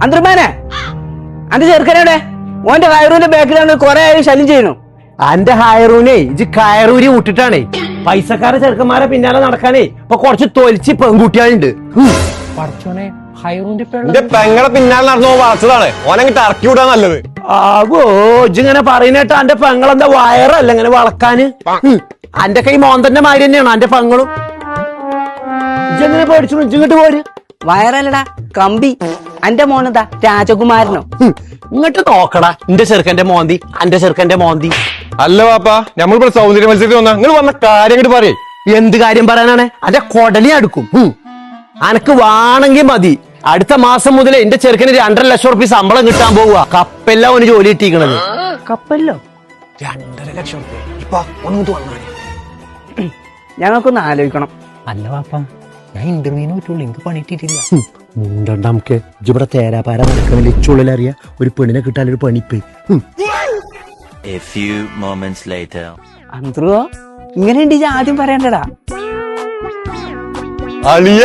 അന്തർമാനെ അന്റെ ചെറുക്കനോടെ ഓന്റെ ഹൈറൂന്റെ ബാക്കിലാണ് കൊറേ ശല്യം ചെയ്യണു. അന്റെ ഹൈറൂനെ ഇജ് കയറൂരി വിട്ടിട്ടാണേ. പൈസക്കാരെ ചെറുക്കന്മാരെ പിന്നാലെ നടക്കാനേ ഇപ്പൊ കുറച്ച് തൊലിച്ച് പെൺകുട്ടികളുണ്ട്. പഠിച്ചോനെ ഹൈറൂന്റെ പെങ്ങളെ പിന്നാലെ നടന്നു വളച്ചതാണ്. ഓനങ്ങിട്ട് ഇറക്കി വിടാ നല്ലത്. ആകോ ഇജിങ്ങനെ പറയുന്നേട്ടാ അന്റെ പെങ്ങളെന്താ വയറല്ല ഇങ്ങനെ വളക്കാന്. അന്റെ കൈ മോന്തന്റെ മാതിരി തന്നെയാണോ അന്റെ പെങ്ങളും? ഇജെങ്ങനെ പേടിച്ചു ഇജിങ്ങോട്ട് പോര്. വയറല്ലടാ കമ്പി. അന്റെ മോനെന്താ രാജകുമാരനോ? ഇങ്ങോട്ട് നോക്കടാ എന്റെ ചെറുക്കന്റെ മോന്തി അന്റെ ചെറുക്കന്റെ മോന്തി. അല്ല പാപ്പാ നമ്മളിപ്പോ സൗന്ദര്യ മത്സരത്തിൽ വന്നാ നിങ്ങൾ വന്ന കാര്യം അങ്ങോട്ട് പറയേ. എന്ത് കാര്യം പറയാനാണ്? അന്റെ കൊടലി അടുക്കും. അനക്ക് വാണെങ്കിൽ മതി. അടുത്ത മാസം മുതൽ എന്റെ ചെറുക്കന് 2.5 ലക്ഷം റുപ്യ ശമ്പളം കിട്ടാൻ പോവുക. കപ്പല്ല ഓന് ജോലി കിട്ടിയിരിക്കണത്. കപ്പല്ലോ? 2.5 ലക്ഷം റുപ്യ ഇപ്പൊ ഒന്നും വന്നാണ്. ഞങ്ങൾക്കൊന്ന് ആലോചിക്കണം. അല്ല പാപ്പ ഞാൻ ഇന്റർവ്യൂവിന് പറ്റുള്ളൂ, എനിക്ക് പണിയിട്ടിട്ടില്ല. മുണ്ടണ്ടാമക്ക് ഇവിടെ തേരാപാര നടക്കണില്ല. ചുള്ളിലറിയ ഒരു പെണ്ണിനെ കിട്ടാനൊരു പണിപ്പേ. A few moments later. അന്ത്രോ ഇങ്ങനെ ആദ്യം പറയണ്ടടാ. അളിയ